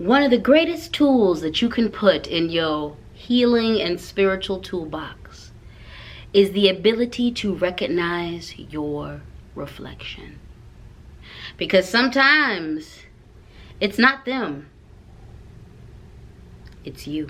One of the greatest tools that you can put in your healing and spiritual toolbox is the ability to recognize your reflection. Because sometimes it's not them, it's you.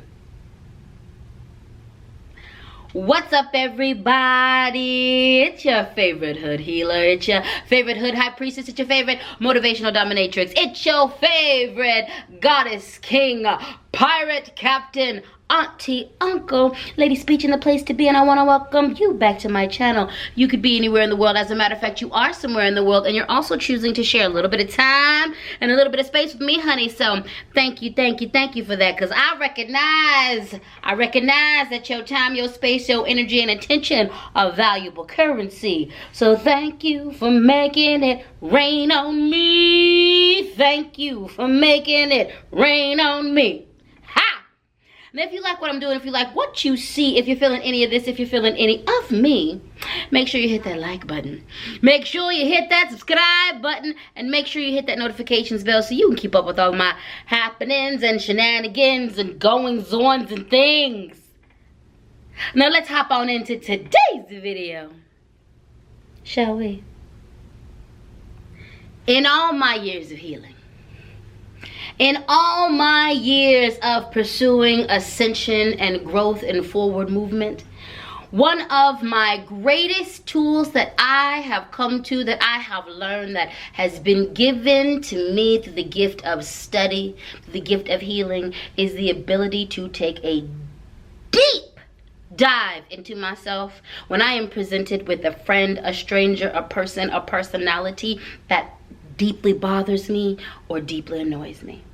What's up, everybody? It's your favorite hood healer. It's your favorite hood high priestess. It's your favorite motivational dominatrix. It's your favorite goddess, king, pirate, captain, auntie, uncle, LadySpeech in the place to be, and I want to welcome you back to my channel. You could be anywhere in the world. As a matter of fact, you are somewhere in the world, and you're also choosing to share a little bit of time and a little bit of space with me, honey. So thank you for that, because I recognize that your time, your space, your energy, and attention are valuable currency. So thank you for making it rain on me. Thank you for making it rain on me. And if you like what I'm doing, if you like what you see, if you're feeling any of this, if you're feeling any of me, make sure you hit that like button. Make sure you hit that subscribe button. And make sure you hit that notifications bell so you can keep up with all my happenings and shenanigans and goings-ons and things. Now let's hop on into today's video, shall we? In all my years of healing, in all my years of pursuing ascension and growth and forward movement, one of my greatest tools that I have come to, that I have learned, that has been given to me through the gift of study, through the gift of healing, is the ability to take a deep dive into myself when I am presented with a friend, a stranger, a person, a personality that deeply bothers me or deeply annoys me.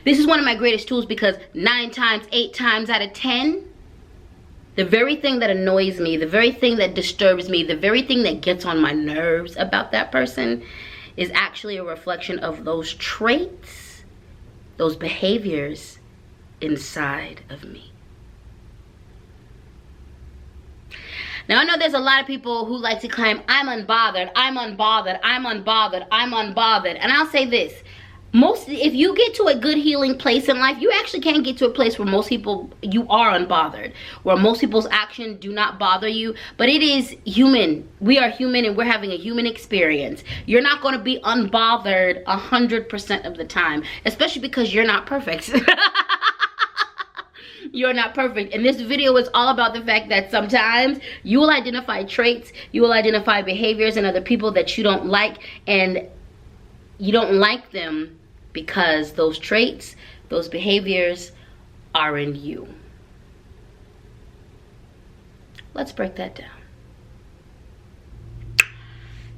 This is one of my greatest tools because 9 times, 8 times out of 10, the very thing that annoys me, the very thing that disturbs me, the very thing that gets on my nerves about that person is actually a reflection of those traits, those behaviors inside of me. Now, I know there's a lot of people who like to claim, I'm unbothered, I'm unbothered, I'm unbothered, I'm unbothered. And I'll say this. If you get to a good healing place in life, you actually can get to a place where most people, you are unbothered, where most people's actions do not bother you. But it is human. We are human and we're having a human experience. You're not going to be unbothered 100% of the time, especially because you're not perfect. You're not perfect. And this video is all about the fact that sometimes you will identify traits, you will identify behaviors in other people that you don't like, and you don't like them because those traits, those behaviors are in you. Let's break that down.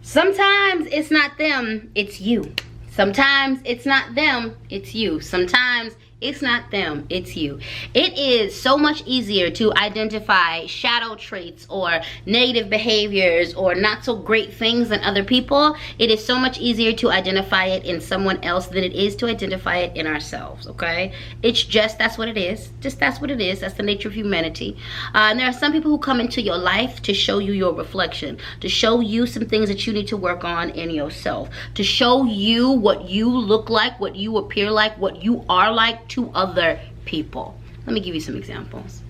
Sometimes it's not them, it's you. Sometimes it's not them, it's you. Sometimes it's not them, it's you. It is so much easier to identify shadow traits or negative behaviors or not so great things in other people. It is so much easier to identify it in someone else than it is to identify it in ourselves, okay? It's just, that's what it is. Just that's what it is. That's the nature of humanity. And there are some people who come into your life to show you your reflection, to show you some things that you need to work on in yourself, to show you what you look like, what you appear like, what you are like to other people. Let me give you some examples.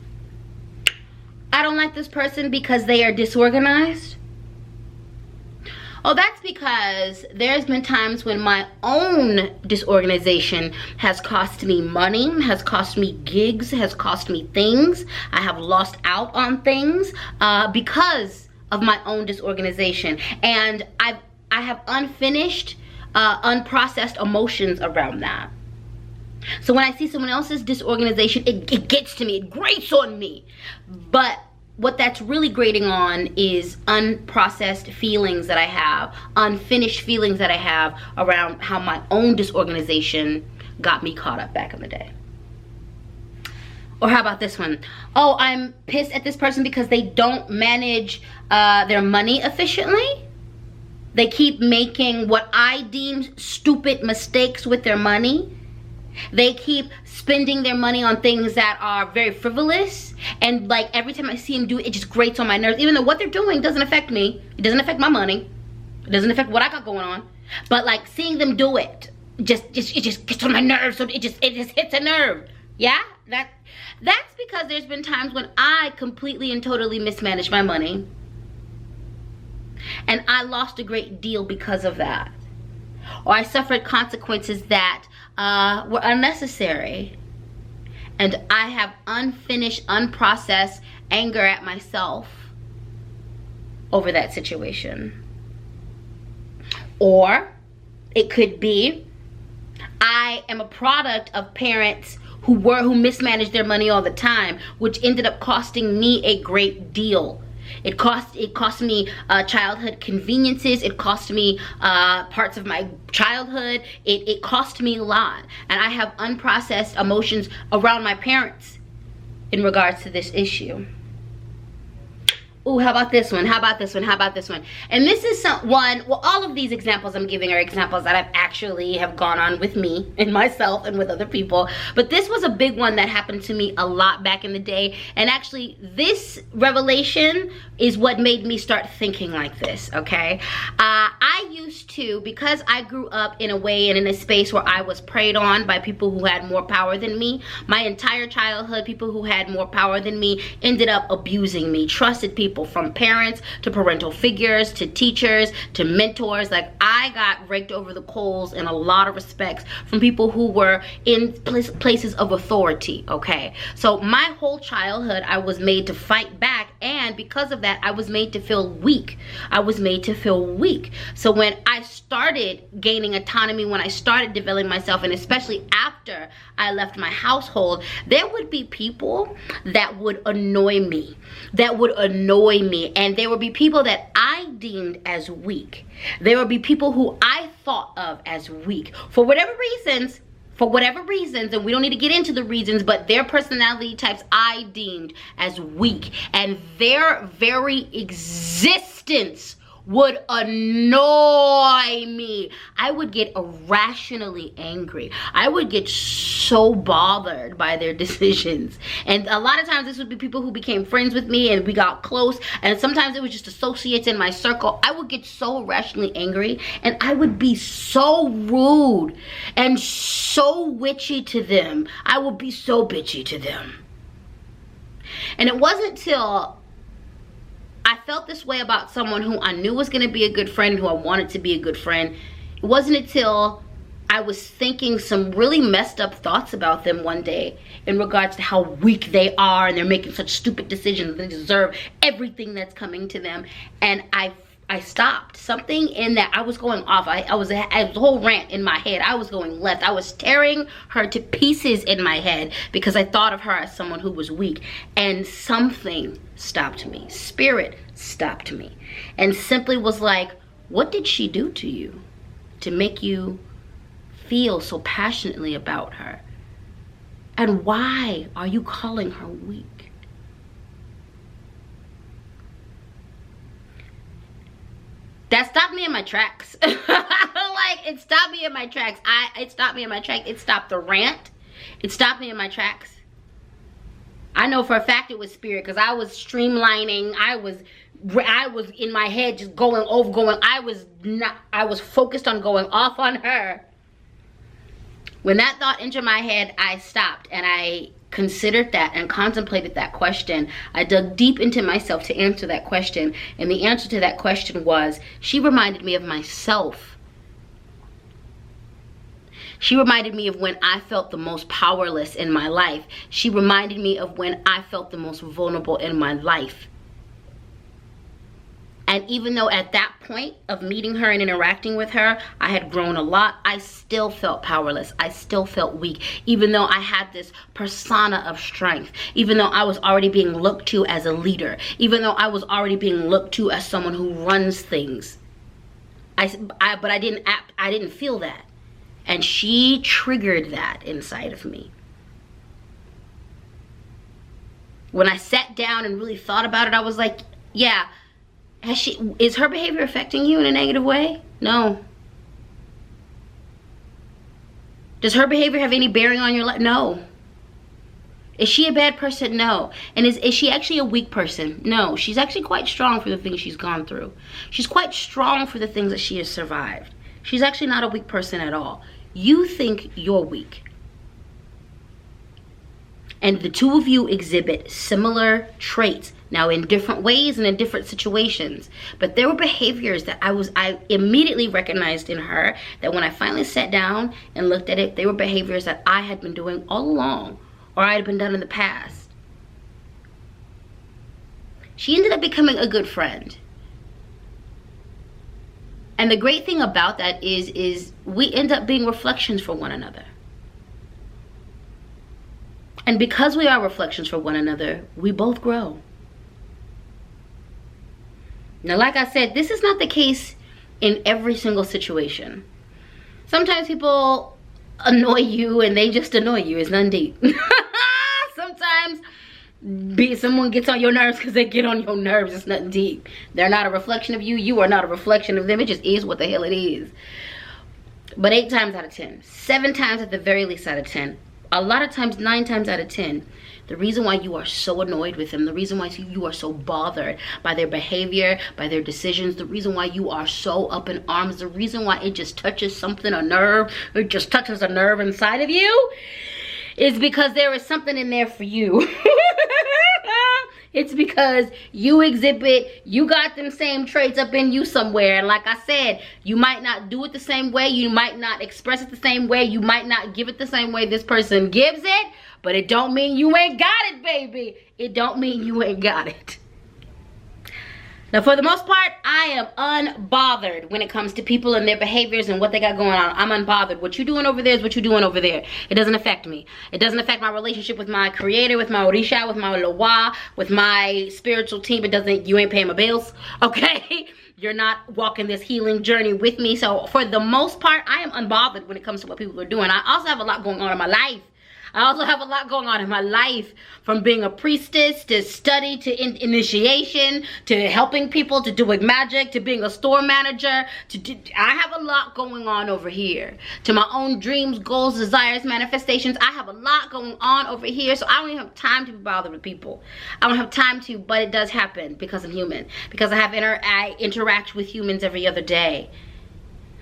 I don't like this person because they are disorganized. Oh, that's because there's been times when my own disorganization has cost me money, has cost me gigs, has cost me things. I have lost out on things because of my own disorganization. And I have unfinished, unprocessed emotions around that. So when I see someone else's disorganization, it gets to me, it grates on me. But what that's really grating on is unprocessed feelings that I have, unfinished feelings that I have around how my own disorganization got me caught up back in the day. Or how about this one? Oh, I'm pissed at this person because they don't manage their money efficiently. They keep making what I deem stupid mistakes with their money. They keep spending their money on things that are very frivolous, and like every time I see them do it, it just grates on my nerves, even though what they're doing doesn't affect me. It doesn't affect my money. It doesn't affect what I got going on. But like seeing them do it it just gets on my nerves, so it just hits a nerve. Yeah, that's because there's been times when I completely and totally mismanaged my money, and I lost a great deal because of that, or I suffered consequences that were unnecessary, and I have unfinished, unprocessed anger at myself over that situation. Or it could be I am a product of parents who mismanaged their money all the time, which ended up costing me a great deal. It cost me childhood conveniences. It cost me parts of my childhood. It cost me a lot. And I have unprocessed emotions around my parents in regards to this issue. Ooh, how about this one? How about this one? How about this one? And this is well, all of these examples I'm giving are examples that I've actually have gone on with me and myself and with other people. But this was a big one that happened to me a lot back in the day. And actually, this revelation is what made me start thinking like this, okay? I used to, because I grew up in a way and in a space where I was preyed on by people who had more power than me. My entire childhood, people who had more power than me ended up abusing me. Trusted people, from parents to parental figures to teachers to mentors. Like, I got raked over the coals in a lot of respects from people who were in places of authority, okay? So my whole childhood, I was made to fight back, and because of that, I was made to feel weak. I was made to feel weak. So when I started gaining autonomy, when I started developing myself, and especially after I left my household, there would be people that would annoy me, and there would be people that I deemed as weak. There would be people who I thought of as weak for whatever reasons, and we don't need to get into the reasons, but their personality types I deemed as weak, and their very existence would annoy me. I would get irrationally angry. I would get so bothered by their decisions. And a lot of times this would be people who became friends with me and we got close, and sometimes it was just associates in my circle. I would get so irrationally angry, and I would be so rude and so witchy to them. I would be so bitchy to them. And it wasn't till I felt this way about someone who I knew was going to be a good friend, who I wanted to be a good friend. It wasn't until I was thinking some really messed up thoughts about them one day in regards to how weak they are, and they're making such stupid decisions. They deserve everything that's coming to them. And I stopped. Something in that, I was going off. I was a whole rant in my head. I was going left. I was tearing her to pieces in my head because I thought of her as someone who was weak. And something stopped me. Spirit stopped me and simply was like, what did she do to you to make you feel so passionately about her? And why are you calling her weak? That stopped me in my tracks. Like, it stopped me in my tracks. It stopped me in my tracks. It stopped the rant. It stopped me in my tracks. I know for a fact it was spirit, because I was streamlining. I was in my head just going. I was focused on going off on her. When that thought entered my head, I stopped and I considered that and contemplated that question. I dug deep into myself to answer that question, and the answer to that question was, she reminded me of myself. She reminded me of when I felt the most powerless in my life. She reminded me of when I felt the most vulnerable in my life. And even though at that point of meeting her and interacting with her, I had grown a lot, I still felt powerless. I still felt weak, even though I had this persona of strength, even though I was already being looked to as a leader, even though I was already being looked to as someone who runs things. But I didn't feel that. And she triggered that inside of me. When I sat down and really thought about it, I was like, yeah, is her behavior affecting you in a negative way? No. Does her behavior have any bearing on your life? No. Is she a bad person? No. And is she actually a weak person? No. She's actually quite strong for the things she's gone through. She's quite strong for the things that she has survived. She's actually not a weak person at all. you think you're weak. And the two of you exhibit similar traits, now in different ways and in different situations. But there were behaviors that I immediately recognized in her, that when I finally sat down and looked at it, they were behaviors that I had been doing all along, or I had been done in the past. She ended up becoming a good friend. And the great thing about that is we end up being reflections for one another. And because we are reflections for one another, we both grow. Now, like I said, this is not the case in every single situation. Sometimes people annoy you and they just annoy you. It's nothing deep. Sometimes someone gets on your nerves because they get on your nerves. It's nothing deep. They're not a reflection of you. You are not a reflection of them. It just is what the hell it is. But 8 times out of 10, 7 times at the very least out of 10, a lot of times 9 times out of 10, the reason why you are so annoyed with them, the reason why you are so bothered by their behavior, by their decisions, the reason why you are so up in arms, the reason why it just touches something, a nerve, it just touches a nerve inside of you, is because there is something in there for you. It's because you got them same traits up in you somewhere. And like I said, you might not do it the same way. You might not express it the same way. You might not give it the same way this person gives it. But it don't mean you ain't got it, baby. It don't mean you ain't got it. Now, for the most part, I am unbothered when it comes to people and their behaviors and what they got going on. I'm unbothered. What you doing over there is what you doing over there. It doesn't affect me. It doesn't affect my relationship with my creator, with my Orisha, with my Loa, with my spiritual team. You ain't paying my bills, okay? You're not walking this healing journey with me. So for the most part, I am unbothered when it comes to what people are doing. I also have a lot going on in my life. From being a priestess, to study, to initiation, to helping people, to doing magic, to being a store manager. I have a lot going on over here. To my own dreams, goals, desires, manifestations. I have a lot going on over here. So I don't even have time to be bothered with people. I don't have time to, but it does happen because I'm human. Because I interact with humans every other day.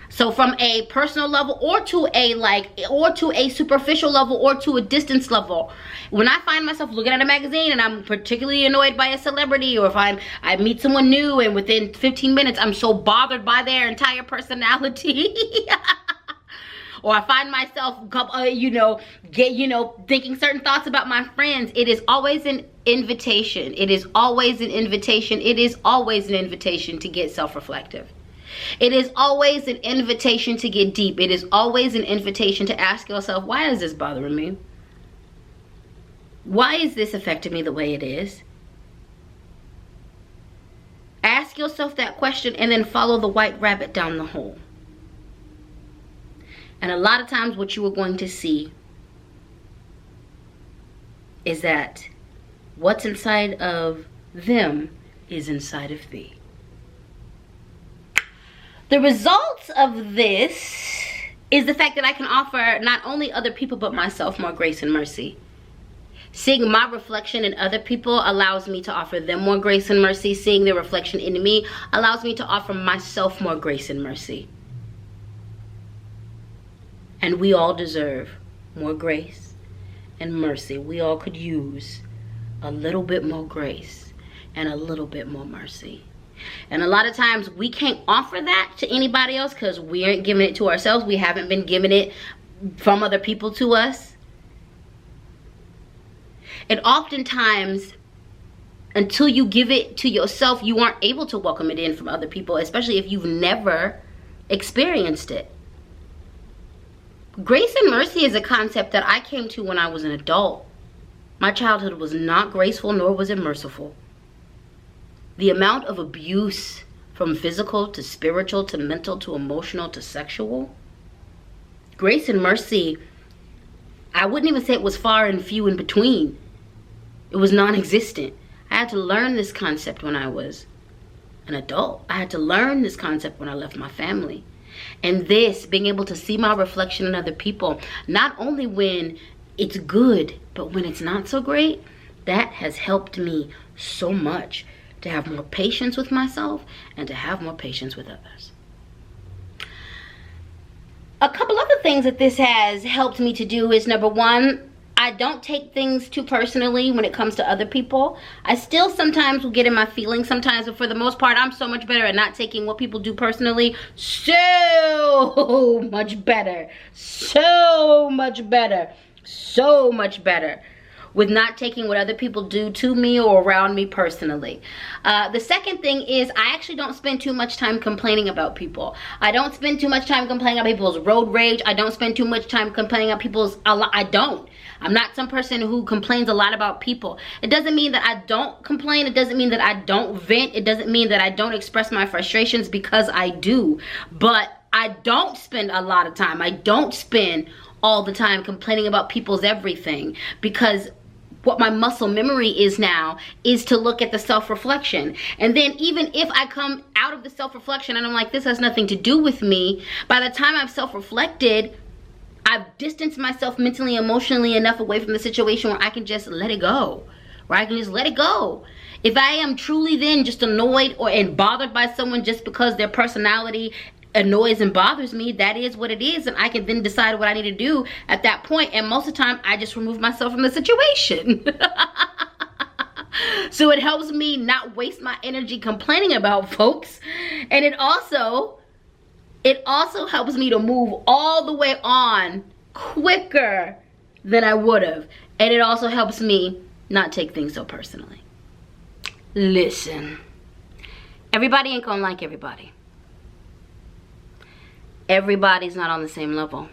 So from a personal level, or to a superficial level, or to a distance level, when I find myself looking at a magazine and I'm particularly annoyed by a celebrity, or if I meet someone new and within 15 minutes I'm so bothered by their entire personality, or I find myself, thinking certain thoughts about my friends, it is always an invitation. It is always an invitation. It is always an invitation to get self-reflective. It is always an invitation to get deep. It is always an invitation to ask yourself, why is this bothering me? Why is this affecting me the way it is? Ask yourself that question and then follow the white rabbit down the hole. And a lot of times what you are going to see is that what's inside of them is inside of thee. The results of this is the fact that I can offer not only other people but myself more grace and mercy. Seeing my reflection in other people allows me to offer them more grace and mercy. Seeing their reflection in me allows me to offer myself more grace and mercy. And we all deserve more grace and mercy. We all could use a little bit more grace and a little bit more mercy. And a lot of times we can't offer that to anybody else because we aren't giving it to ourselves. We haven't been giving it from other people to us. And oftentimes, until you give it to yourself, you aren't able to welcome it in from other people, especially if you've never experienced it. Grace and mercy is a concept that I came to when I was an adult. My childhood was not graceful, nor was it merciful. The amount of abuse, from physical to spiritual to mental to emotional to sexual, grace and mercy, I wouldn't even say it was far and few in between. It was non-existent. I had to learn this concept when I was an adult. I had to learn this concept when I left my family. And this, being able to see my reflection in other people, not only when it's good, but when it's not so great, that has helped me so much to have more patience with myself and to have more patience with others. A couple other things that this has helped me to do is, number one, I don't take things too personally when it comes to other people. I still sometimes will get in my feelings sometimes, but for the most part, I'm so much better at not taking what people do personally. So much better. So much better. So much better with not taking what other people do to me or around me personally. The second thing is, I actually don't spend too much time complaining about people. I don't spend too much time complaining about people's road rage. I don't spend too much time complaining about people's, I don't. I'm not some person who complains a lot about people. It doesn't mean that I don't complain. It doesn't mean that I don't vent. It doesn't mean that I don't express my frustrations, because I do. But I don't spend a lot of time. I don't spend all the time complaining about people's everything, because what my muscle memory is now is to look at the self-reflection. And then even if I come out of the self-reflection and I'm like, this has nothing to do with me, by the time I've self-reflected, I've distanced myself mentally, emotionally enough away from the situation where I can just let it go. Where I can just let it go. If I am truly then just annoyed and bothered by someone just because their personality annoys and bothers me, that is what it is, and I can then decide what I need to do at that point. And most of the time I just remove myself from the situation. So it helps me not waste my energy complaining about folks, and it also helps me to move all the way on quicker than I would have, and it also helps me not take things so personally. Listen, everybody ain't gonna like everybody. Everybody's not on the same level.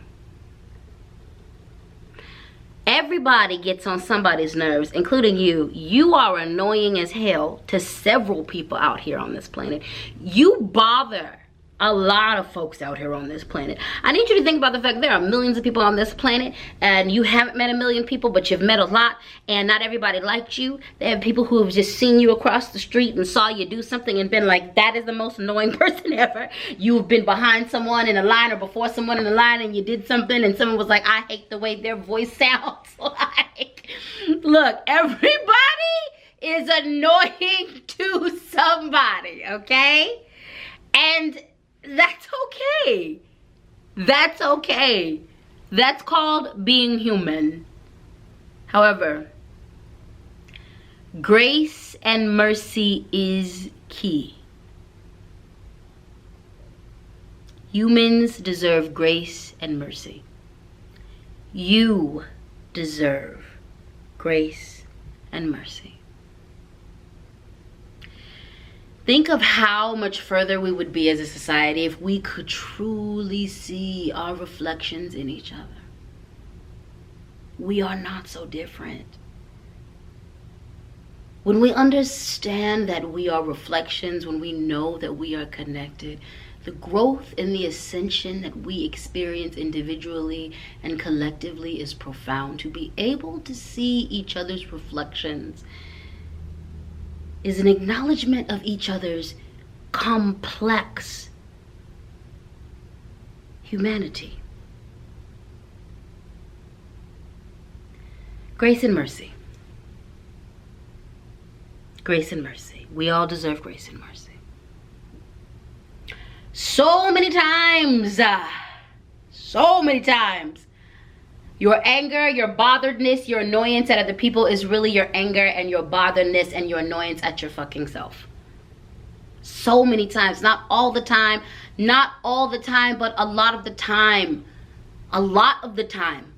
Everybody gets on somebody's nerves, including you. You are annoying as hell to several people out here on this planet. You bother a lot of folks out here on this planet. I need you to think about the fact there are millions of people on this planet, and you haven't met a million people, but you've met a lot, and not everybody liked you. They have people who have just seen you across the street and saw you do something and been like, that is the most annoying person ever. You've been behind someone in a line or before someone in a line and you did something and someone was like, I hate the way their voice sounds like. Look, everybody is annoying to somebody, okay? And that's okay. That's okay. That's called being human. However, grace and mercy is key. Humans deserve grace and mercy. You deserve grace and mercy. Think of how much further we would be as a society if we could truly see our reflections in each other. We are not so different. When we understand that we are reflections, when we know that we are connected, the growth and the ascension that we experience individually and collectively is profound. To be able to see each other's reflections is an acknowledgement of each other's complex humanity. Grace and mercy. Grace and mercy. We all deserve grace and mercy. So many times, your anger, your botheredness, your annoyance at other people is really your anger and your botheredness and your annoyance at your fucking self. So many times. Not all the time. Not all the time, but a lot of the time. A lot of the time.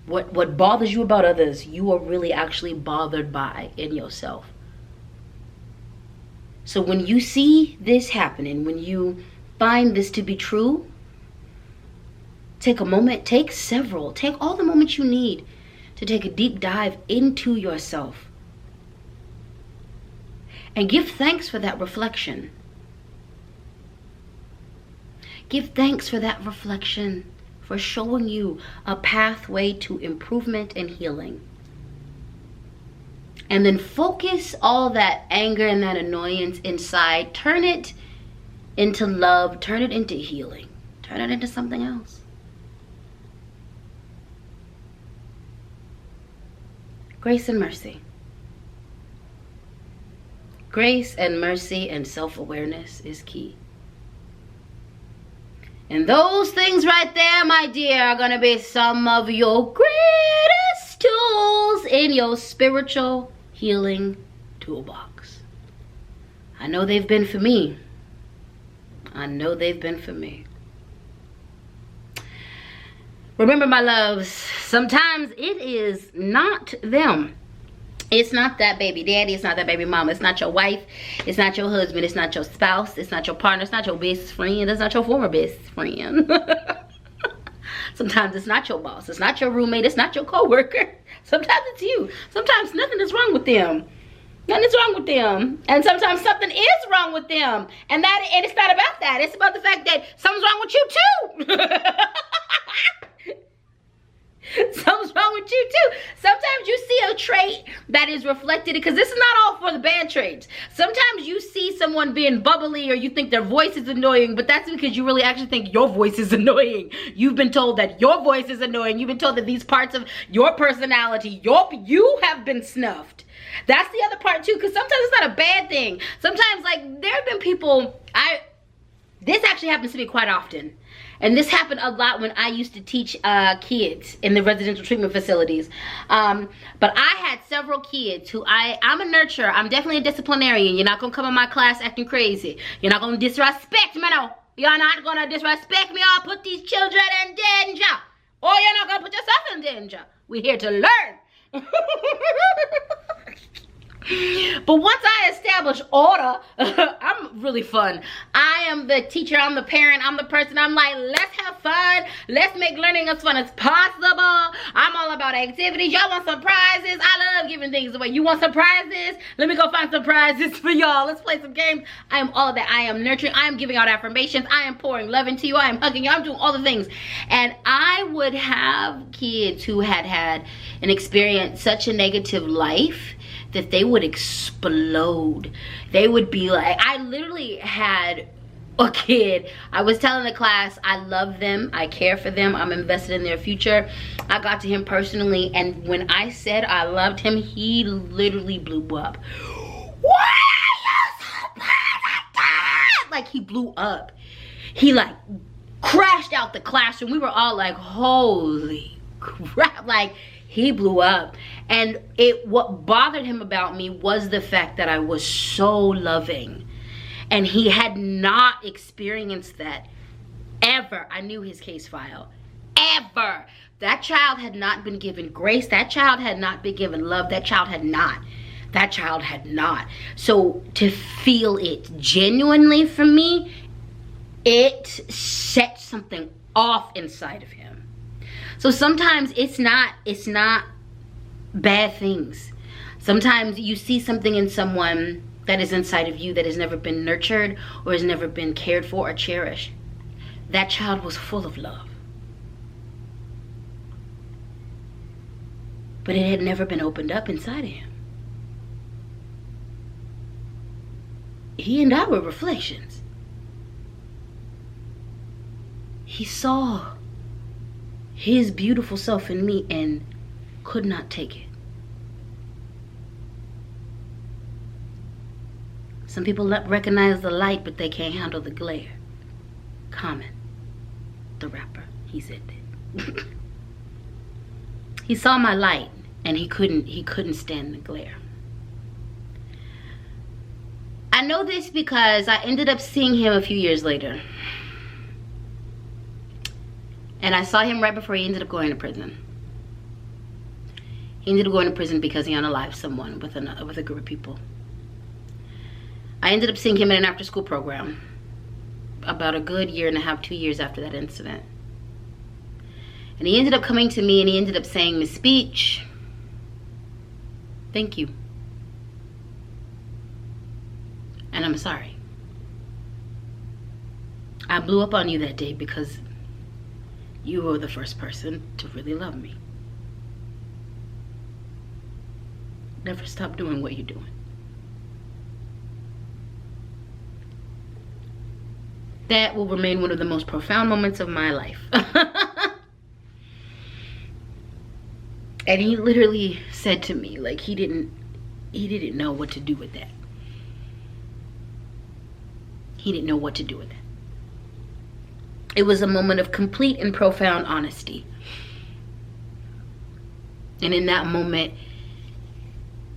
What bothers you about others, you are really actually bothered by in yourself. So when you see this happening, when you find this to be true, take a moment, take all the moments you need to take a deep dive into yourself. And give thanks for that reflection. Give thanks for that reflection, for showing you a pathway to improvement and healing. And then focus all that anger and that annoyance inside. Turn it into love. Turn it into healing. Turn it into something else. Grace and mercy. Grace and mercy and self-awareness is key. And those things right there, my dear, are gonna be some of your greatest tools in your spiritual healing toolbox. I know they've been for me. I know they've been for me. Remember, my loves, sometimes it is not them. It's not that baby daddy. It's not that baby mama. It's not your wife. It's not your husband. It's not your spouse. It's not your partner. It's not your best friend. It's not your former best friend. Sometimes it's not your boss. It's not your roommate. It's not your coworker. Sometimes it's you. Sometimes nothing is wrong with them. Nothing is wrong with them. And sometimes something is wrong with them. And it's not about that. It's about the fact that something's wrong with you too. Something's wrong with you too. Sometimes you see a trait that is reflected, because this is not all for the bad traits. Sometimes you see someone being bubbly, or you think their voice is annoying, but that's because you really actually think your voice is annoying. You've been told that your voice is annoying. You've been told that these parts of your personality, you have been snuffed. That's the other part too, because sometimes it's not a bad thing. Sometimes, like, there have been people, this actually happens to me quite often. And this happened a lot when I used to teach kids in the residential treatment facilities. But I had several kids who I'm a nurturer. I'm definitely a disciplinarian. You're not going to come in my class acting crazy. You're not going to disrespect me, no. You're not going to disrespect me or put these children in danger. Or you're not going to put yourself in danger. We're here to learn. But once I establish order, I'm really fun. I am the teacher, I'm the parent, I'm the person. I'm like, let's have fun. Let's make learning as fun as possible. I'm all about activities. Y'all want some prizes? I love giving things away. You want some prizes? Let me go find some prizes for y'all. Let's play some games. I am all of that. I am nurturing. I am giving out affirmations. I am pouring love into you. I am hugging you. I'm doing all the things. And I would have kids who had an experience such a negative life that they would explode. They would be like, I literally had a kid. I was telling the class, I love them, I care for them, I'm invested in their future. I got to him personally, and when I said I loved him, he literally blew up. Why are you so bad at that? Like, he blew up. He like crashed out the classroom. We were all like, holy crap. Like, he blew up. And what bothered him about me was the fact that I was so loving. And he had not experienced that ever. I knew his case file. Ever. That child had not been given grace. That child had not been given love. That child had not. That child had not. So to feel it genuinely for me, it set something off inside of him. So sometimes it's not bad things. Sometimes you see something in someone that is inside of you that has never been nurtured or has never been cared for or cherished. That child was full of love, but it had never been opened up inside of him. He and I were reflections. He saw his beautiful self in me and could not take it. Some people recognize the light, but they can't handle the glare. Common, the rapper, he said that. He saw my light and he couldn't stand the glare. I know this because I ended up seeing him a few years later. And I saw him right before he ended up going to prison. He ended up going to prison because he unalived someone with a group of people. I ended up seeing him in an after-school program about a good year and a half, 2 years after that incident. And he ended up coming to me and he ended up saying, LadySpeech, thank you. And I'm sorry. I blew up on you that day because you were the first person to really love me. Never stop doing what you're doing. That will remain one of the most profound moments of my life. And he literally said to me, like, he didn't know what to do with that. He didn't know what to do with that. It was a moment of complete and profound honesty. And in that moment,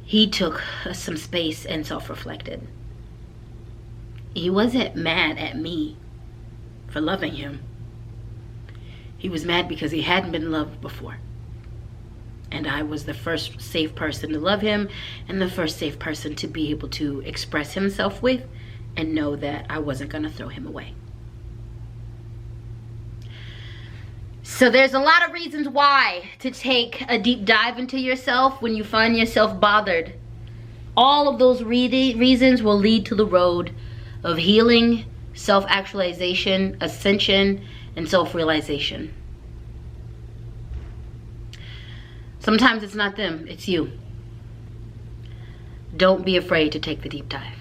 he took some space and self-reflected. He wasn't mad at me for loving him. He was mad because he hadn't been loved before. And I was the first safe person to love him and the first safe person to be able to express himself with and know that I wasn't going to throw him away. So there's a lot of reasons why to take a deep dive into yourself when you find yourself bothered. All of those reasons will lead to the road of healing, self-actualization, ascension, and self-realization. Sometimes it's not them, it's you. Don't be afraid to take the deep dive.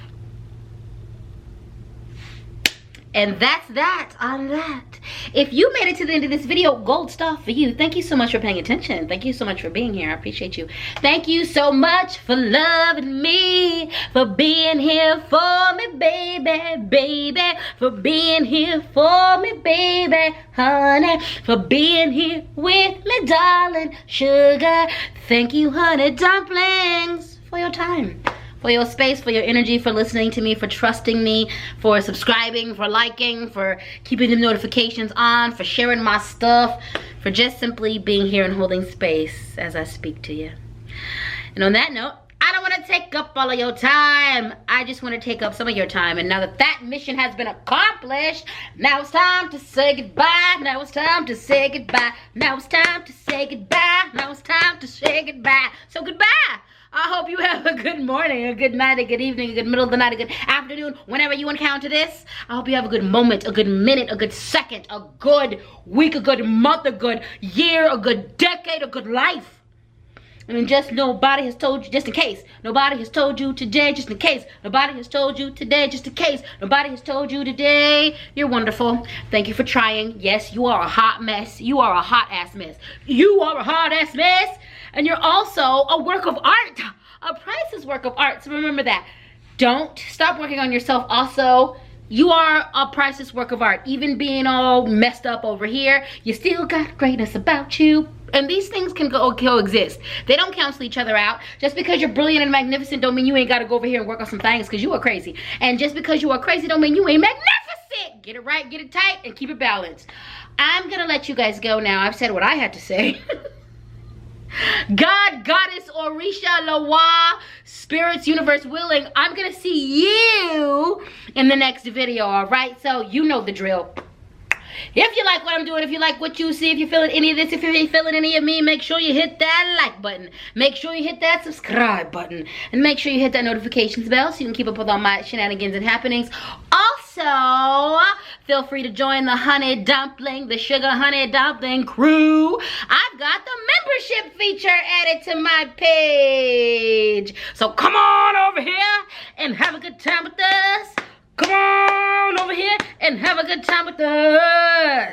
And that's that on that. If you made it to the end of this video, gold star for you. Thank you so much for paying attention. Thank you so much for being here. I appreciate you. Thank you so much for loving me, for being here for me, baby, baby, for being here for me, baby, honey, for being here with me, darling, sugar. Thank you, honey dumplings, for your time, for your space, for your energy, for listening to me, for trusting me, for subscribing, for liking, for keeping the notifications on, for sharing my stuff, for just simply being here and holding space as I speak to you. And on that note, I don't want to take up all of your time. I just want to take up some of your time. And now that that mission has been accomplished, now it's time to say goodbye. Now it's time to say goodbye. Now it's time to say goodbye. Now it's time to say goodbye. So goodbye. I hope you have a good morning, a good night, a good evening, a good middle of the night, a good afternoon, whenever you encounter this. I hope you have a good moment, a good minute, a good second, a good week, a good month, a good year, a good decade, a good life. And just nobody has told you, just in case. Nobody has told you today, just in case. Nobody has told you today, just in case. Nobody has told you today. You're wonderful. Thank you for trying. Yes, you are a hot mess. You are a hot ass mess. You are a hot ass mess. And you're also a work of art. A priceless work of art. So remember that. Don't stop working on yourself. Also, you are a priceless work of art. Even being all messed up over here, you still got greatness about you. And these things can coexist. They don't cancel each other out. Just because you're brilliant and magnificent don't mean you ain't got to go over here and work on some things because you are crazy. And just because you are crazy don't mean you ain't magnificent. Get it right, get it tight, and keep it balanced. I'm going to let you guys go now. I've said what I had to say. God, Goddess, Orisha, Lawa, Spirits, Universe willing, I'm going to see you in the next video, all right? So you know the drill. If you like what I'm doing, if you like what you see, if you're feeling any of this, if you're feeling any of me, make sure you hit that like button. Make sure you hit that subscribe button. And make sure you hit that notifications bell so you can keep up with all my shenanigans and happenings. Also, feel free to join the Honey Dumpling, the Suga Honey Dumpling crew. I've got the membership feature added to my page. So come on over here and have a good time with us. Come on over here and have a good time with us.